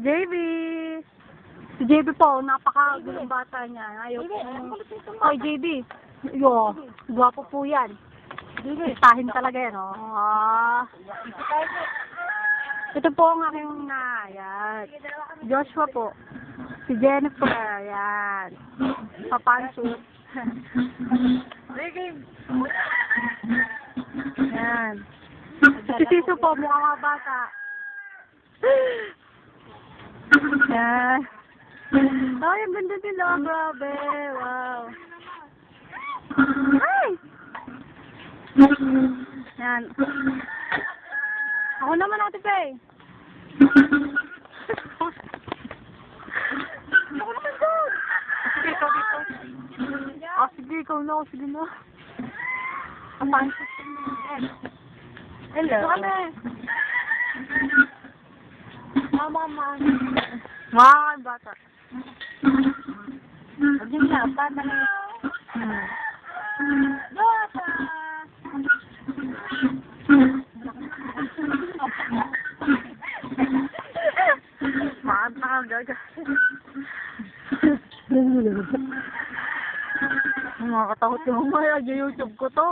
JB! Si JB po, napakagulong bata niya. Ayaw po. Ay, JB. Yo, gwapo po yan. Istahin talaga yan, oh. Ito po ang aking nayat. Joshua po. Si Jennifer, yan. Papanshoot. Yan. Si Siso po, mukha mga bata. Yan. Ay, ang ganda nila. Grabe. Wow. Ay! Yan. Ako naman, Ate Pei. Ako naman doon. Sige, ikaw dito. Sige, ikaw na. Sige na. Ang pansit. Hello. Kami. Mama. Mga bata. Hindi na, bata na yun. Bata! Maanta ka, gaga. Mga katakot yung mga YouTube ko to.